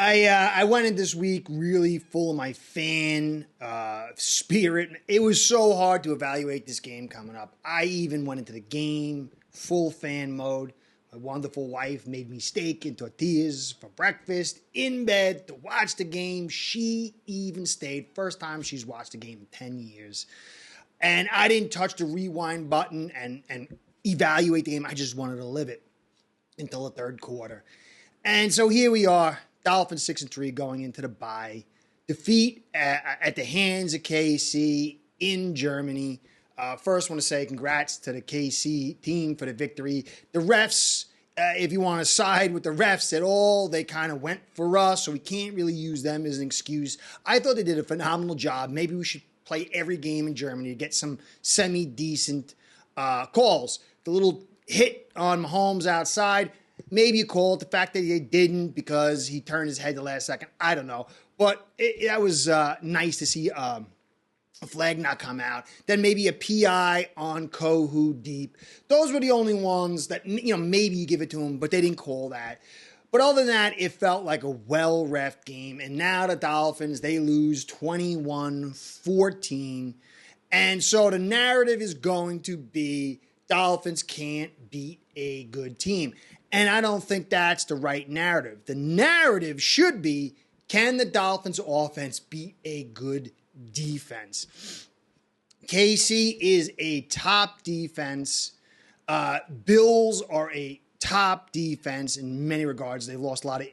I went in this week really full of my fan spirit. It was so hard to evaluate this game coming up. I even went into the game full fan mode. My wonderful wife made me steak and tortillas for breakfast in bed to watch the game. She even stayed. First time she's watched a game in 10 years. And I didn't touch the rewind button and evaluate the game. I just wanted to live it until the third quarter. And so here we are, Dolphins 6-3 going into the bye. Defeat at the hands of KC in Germany. First, want to say congrats to the KC team for the victory. The refs, if you want to side with the refs at all, they kind of went for us, so we can't really use them as an excuse. I thought they did a phenomenal job. Maybe we should play every game in Germany to get some semi-decent calls. The little hit on Mahomes outside, maybe you call it. The fact that they didn't because he turned his head the last second, I don't know. But that was nice to see a flag not come out. Then maybe a PI on Kohu deep. Those were the only ones that, maybe you give it to him, but they didn't call that. But other than that, it felt like a well-reffed game. And now the Dolphins, they lose 21-14. And so the narrative is going to be Dolphins can't beat a good team. And I don't think that's the right narrative. The narrative should be, can the Dolphins offense beat a good defense? KC is a top defense. Bills are a top defense in many regards. They've lost a lot of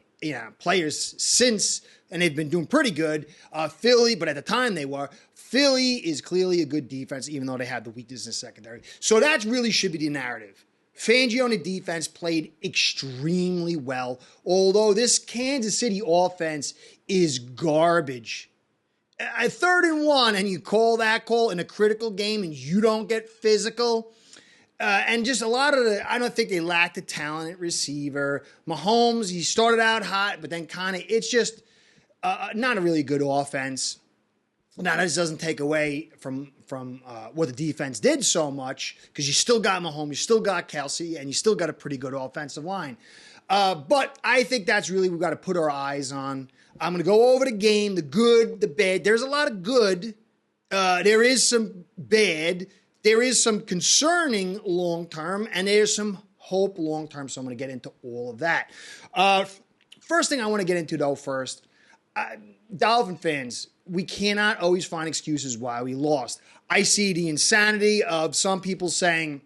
players since, and they've been doing pretty good. Philly, but at the time they were. Philly is clearly a good defense, even though they had the weakness in the secondary. So that really should be the narrative. Fangio on the defense played extremely well, although this Kansas City offense is garbage. At 3rd and 1, and you call that call in a critical game and you don't get physical. And just a lot of I don't think they lacked a talented receiver. Mahomes, he started out hot, but then it's just not a really good offense. Now, that doesn't take away from what the defense did so much, because you still got Mahomes, you still got Kelsey, and you still got a pretty good offensive line. But I think that's really we've got to put our eyes on. I'm going to go over the game, the good, the bad. There's a lot of good. There is some bad. There is some concerning long-term, and there's some hope long-term, so I'm going to get into all of that. First thing I want to get into, though, first, Dolphin fans, we cannot always find excuses why we lost. I see the insanity of some people saying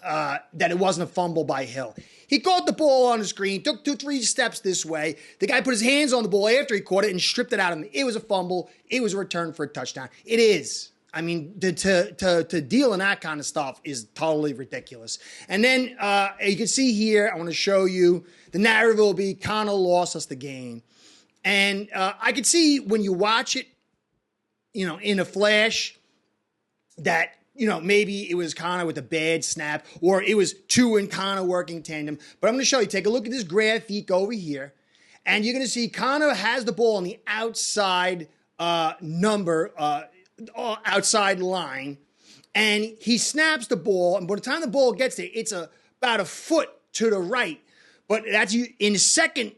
that it wasn't a fumble by Hill. He caught the ball on the screen, took 2-3 steps this way. The guy put his hands on the ball after he caught it and stripped it out of him. It was a fumble. It was a return for a touchdown. It is. I mean, to deal in that kind of stuff is totally ridiculous. And then you can see here, I want to show you, the narrative will be Connor lost us the game. And I could see when you watch it, in a flash, that, maybe it was Connor with a bad snap, or it was Tua and Connor working tandem. But I'm going to show you, take a look at this graphic over here, and you're going to see Connor has the ball on the outside outside line, and he snaps the ball, and by the time the ball gets there, it's about a foot to the right. But that's in the second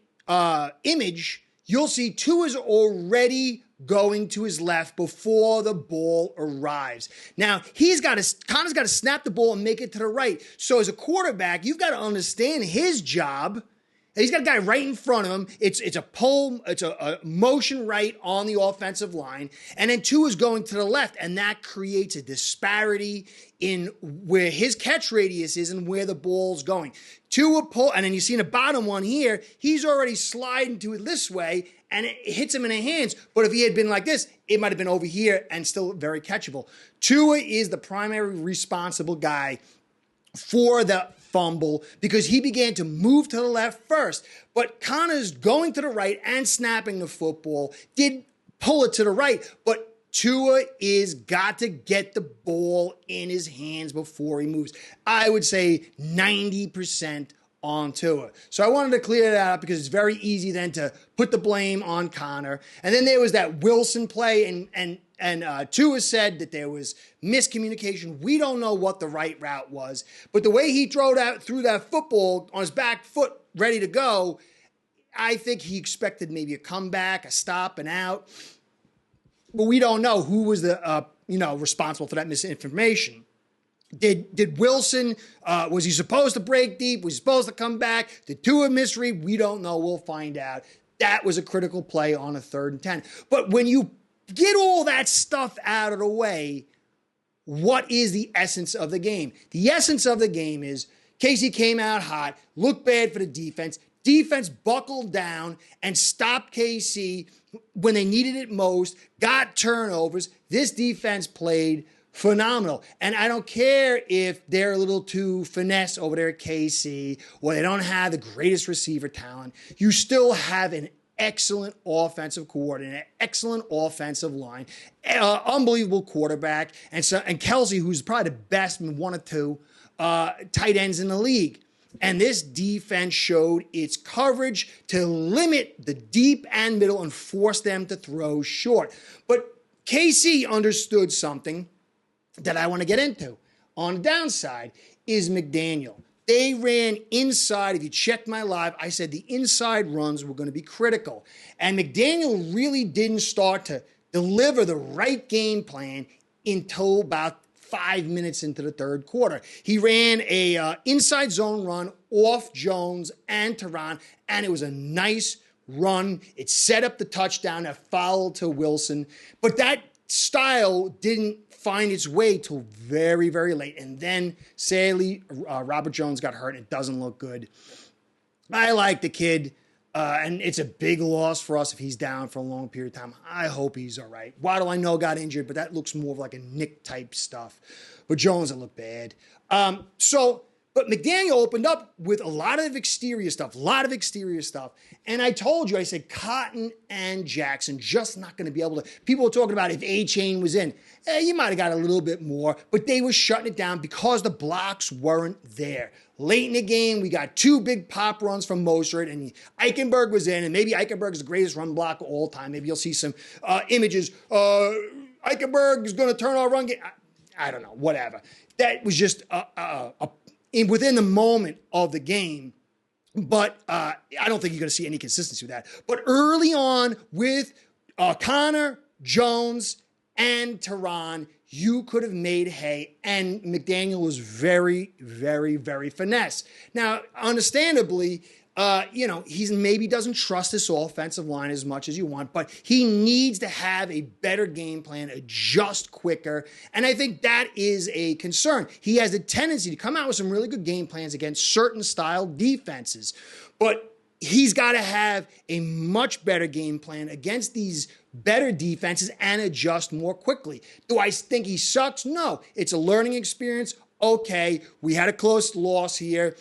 image, you'll see Tua's already going to his left before the ball arrives. Now, Connor's got to snap the ball and make it to the right. So as a quarterback, you've got to understand his job. He's got a guy right in front of him. It's a motion right on the offensive line. And then Tua's going to the left, and that creates a disparity in where his catch radius is and where the ball's going. Tua and then you see in the bottom one here, he's already sliding to it this way, and it hits him in the hands. But if he had been like this, it might have been over here and still very catchable. Tua is the primary responsible guy for the fumble because he began to move to the left first. But Connor's going to the right and snapping the football, did pull it to the right, but Tua is got to get the ball in his hands before he moves. I would say 90% on Tua. So I wanted to clear that up because it's very easy then to put the blame on Connor. And then there was that Wilson play, and Tua said that there was miscommunication. We don't know what the right route was, but the way he threw that football on his back foot ready to go, I think he expected maybe a comeback, a stop and out. But we don't know who was the responsible for that misinformation. Did Wilson, was he supposed to break deep? Was he supposed to come back? Did Tua misread? We don't know. We'll find out. That was a critical play on a 3rd and 10. But when you get all that stuff out of the way, what is the essence of the game? The essence of the game is KC came out hot, looked bad for the defense. Defense buckled down and stopped KC when they needed it most, got turnovers. This defense played phenomenal. And I don't care if they're a little too finesse over there at KC or they don't have the greatest receiver talent. You still have an excellent offensive coordinator, an excellent offensive line, unbelievable quarterback, and Kelsey, who's probably the best in 1 or 2 tight ends in the league. And this defense showed its coverage to limit the deep and middle and force them to throw short. But KC understood something that I want to get into. On the downside is McDaniel. They ran inside. If you checked my live, I said the inside runs were going to be critical. And McDaniel really didn't start to deliver the right game plan until about 5 minutes into the 3rd quarter. He ran a inside zone run off Jones and Teron, and it was a nice run. It set up the touchdown, a foul to Wilson. But that style didn't find its way till very, very late. And then, sadly, Robert Jones got hurt. It doesn't look good. I like the kid, and it's a big loss for us if he's down for a long period of time. I hope he's all right. Waddle, I know, got injured, but that looks more of like a Nick-type stuff. But Jones, it looked bad. But McDaniel opened up with a lot of exterior stuff. And I told you, I said, Cotton and Jackson just not going to be able to. People were talking about if A-Chain was in. You might have got a little bit more, but they were shutting it down because the blocks weren't there. Late in the game, we got 2 big pop runs from Mostert, and Eichenberg was in, and maybe Eichenberg is the greatest run blocker of all time. Maybe you'll see some images. Eichenberg is going to turn our run game. I don't know, whatever. That was just within the moment of the game. But I don't think you're going to see any consistency with that. But early on with Connor, Jones, and Teron, you could have made hay. And McDaniel was very, very, very finesse. Now, understandably, he maybe doesn't trust this offensive line as much as you want, but he needs to have a better game plan, adjust quicker, and I think that is a concern. He has a tendency to come out with some really good game plans against certain style defenses, but he's got to have a much better game plan against these better defenses and adjust more quickly. Do I think he sucks? No. It's a learning experience. Okay, we had a close loss here.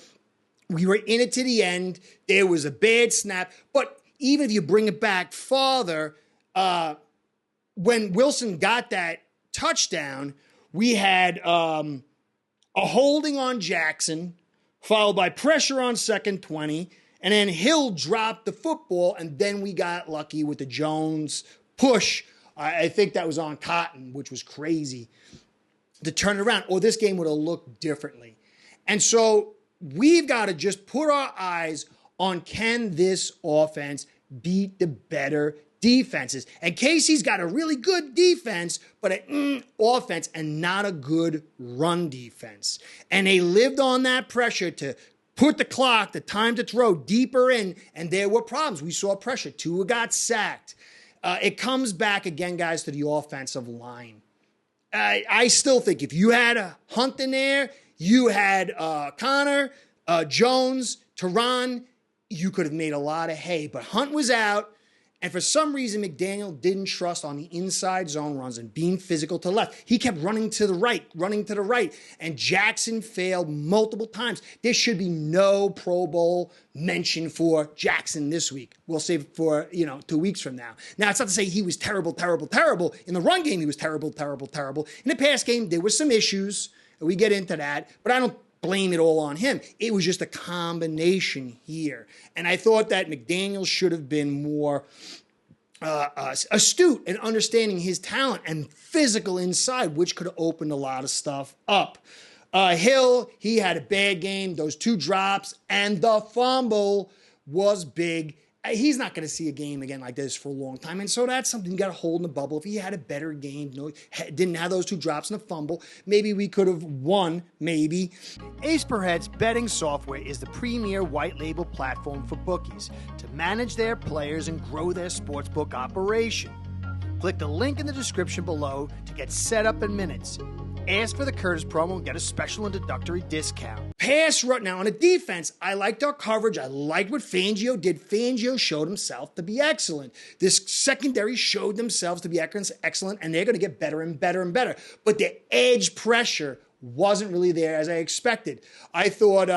We were in it to the end. There was a bad snap. But even if you bring it back farther, when Wilson got that touchdown, we had a holding on Jackson, followed by pressure on 2nd 20, and then Hill dropped the football, and then we got lucky with the Jones push. I think that was on Cotton, which was crazy, to turn it around, or this game would have looked differently. And so we've got to just put our eyes on, can this offense beat the better defenses? And KC's got a really good defense, but an offense and not a good run defense. And they lived on that pressure to put the clock, the time to throw deeper in, and there were problems. We saw pressure. Tua got sacked. It comes back again, guys, to the offensive line. I still think if you had a Hunt in there, you had Connor, Jones, Teron, you could have made a lot of hay. But Hunt was out, and for some reason, McDaniel didn't trust on the inside zone runs and being physical to the left. He kept running to the right, and Jackson failed multiple times. There should be no Pro Bowl mention for Jackson this week. We'll save it for 2 weeks from now. Now, it's not to say he was terrible. In the run game, he was terrible. In the pass game, there were some issues. We get into that, but I don't blame it all on him. It was just a combination here. And I thought that McDaniel should have been more astute in understanding his talent and physical inside, which could have opened a lot of stuff up. Hill, he had a bad game. Those 2 drops and the fumble was big. he's not going to see a game again like this for a long time. And so that's something you got to hold in the bubble. If he had a better game, didn't have those 2 drops and a fumble, maybe we could have won, maybe. Ace Per Head's betting software is the premier white label platform for bookies to manage their players and grow their sportsbook operation. Click the link in the description below to get set up in minutes. Ask for the Curtis promo and get a special introductory discount. Pass rush. Now, on a defense, I liked our coverage. I liked what Fangio did. Fangio showed himself to be excellent. This secondary showed themselves to be excellent, and they're going to get better and better and better. But the edge pressure wasn't really there as I expected. I thought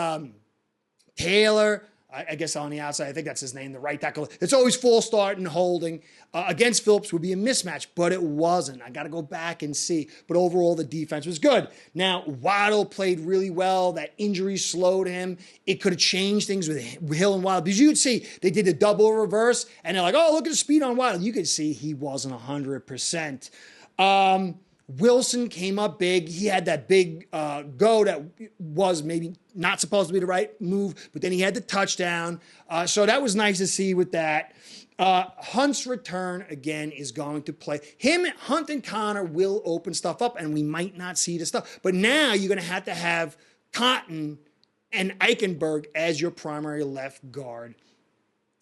Taylor, I guess on the outside, I think that's his name, the right tackle. It's always false start and holding. Against Phillips would be a mismatch, but it wasn't. I got to go back and see. But overall, the defense was good. Now, Waddle played really well. That injury slowed him. It could have changed things with Hill and Waddle. Because you could see they did the double reverse, and they're like, oh, look at the speed on Waddle. You could see he wasn't 100%. Wilson came up big. He had that big go that was maybe not supposed to be the right move, but then he had the touchdown. So that was nice to see with that. Hunt's return, again, is going to play. Hunt and Connor will open stuff up, and we might not see the stuff. But now you're going to have Cotton and Eichenberg as your primary left guard.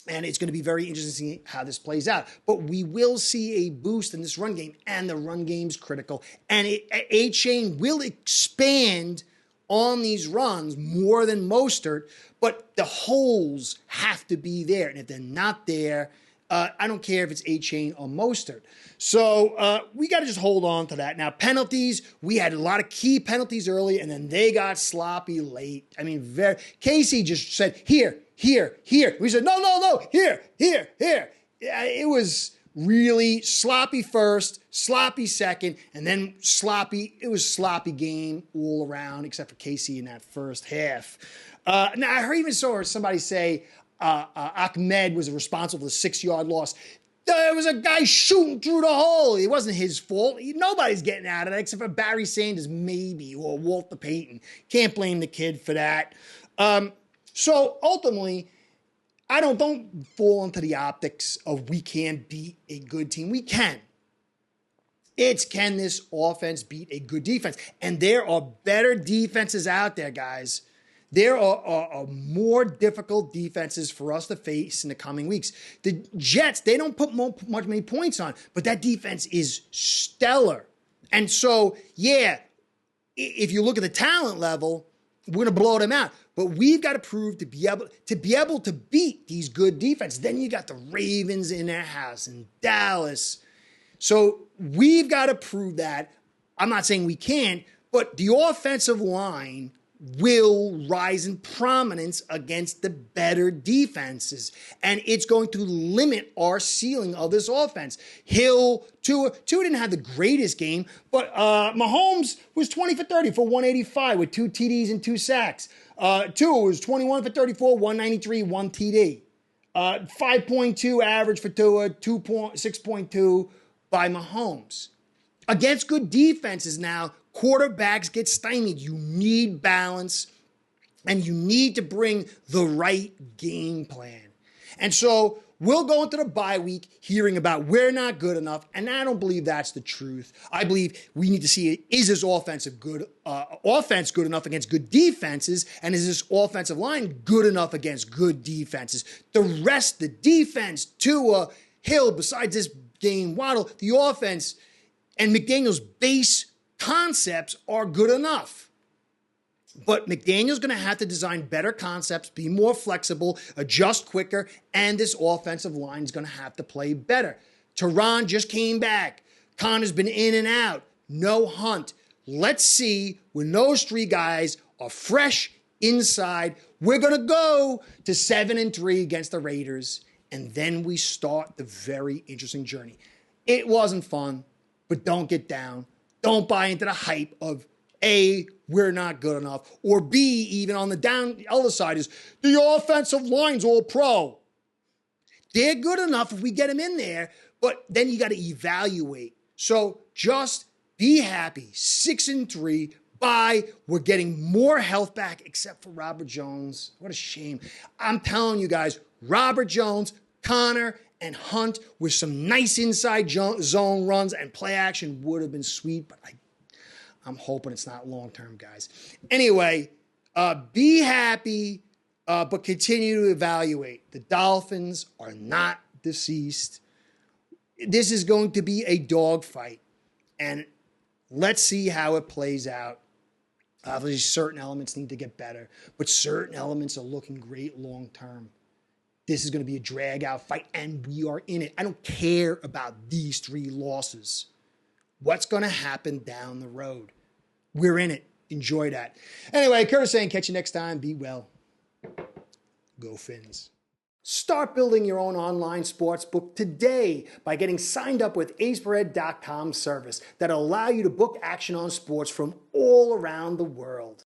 And it's going to be very interesting to see how this plays out. But we will see a boost in this run game, and the run game's critical. And A-Chain will expand on these runs more than Mostert, but the holes have to be there. And if they're not there, I don't care if it's A-Chain or Mostert. So we got to just hold on to that. Now, penalties, we had a lot of key penalties early, and then they got sloppy late. I mean, Casey just said, here. We said, no, here. It was really sloppy first, sloppy second, and then sloppy. It was sloppy game all around, except for Casey in that first half. Now, I even saw somebody say Ahmed was responsible for the 6-yard loss. There was a guy shooting through the hole. It wasn't his fault. Nobody's getting out of that except for Barry Sanders, maybe, or Walter Payton. Can't blame the kid for that. So ultimately, I don't fall into the optics of we can't beat a good team. We can. It's can this offense beat a good defense? And there are better defenses out there, guys. There are more difficult defenses for us to face in the coming weeks. The Jets, they don't put many points on, but that defense is stellar. And so, yeah, if you look at the talent level, we're going to blow them out. But we've got to prove to be able to beat these good defenses. Then you got the Ravens in their house and Dallas. So we've got to prove that. I'm not saying we can't, but the offensive line will rise in prominence against the better defenses. And it's going to limit our ceiling of this offense. Hill, Tua didn't have the greatest game, but Mahomes was 20 for 30 for 185 with 2 TDs and 2 sacks. Tua was 21 for 34, 193, 1 TD. 5.2 average for Tua, 6.2 by Mahomes. Against good defenses now, quarterbacks get stymied. You need balance, and you need to bring the right game plan. And so we'll go into the bye week hearing about we're not good enough, and I don't believe that's the truth. I believe we need to see, is this offense good enough against good defenses, and is this offensive line good enough against good defenses? The rest, the defense, Tua, Hill, besides this game, Waddle, the offense, and McDaniel's base concepts are good enough. But McDaniel's going to have to design better concepts, be more flexible, adjust quicker, and this offensive line is going to have to play better. Teron just came back. Connor's been in and out. No Hunt. Let's see when those 3 guys are fresh inside. We're going to go to 7-3 against the Raiders, and then we start the very interesting journey. It wasn't fun, but don't get down. Don't buy into the hype of A, we're not good enough, or B, even on the other side is the offensive line's all pro. They're good enough if we get them in there, but then you got to evaluate. So just be happy. 6-3. Bye. We're getting more health back, except for Robert Jones. What a shame. I'm telling you guys, Robert Jones, Connor and Hunt with some nice inside zone runs and play action would have been sweet, but I'm hoping it's not long-term, guys. Anyway, be happy, but continue to evaluate. The Dolphins are not deceased. This is going to be a dogfight, and let's see how it plays out. Obviously, certain elements need to get better, but certain elements are looking great long-term. This is going to be a drag-out fight, and we are in it. I don't care about these 3 losses. What's going to happen down the road? We're in it. Enjoy that. Anyway, Curtis saying, catch you next time. Be well. Go Fins. Start building your own online sportsbook today by getting signed up with aceperhead.com service that'll allow you to book action on sports from all around the world.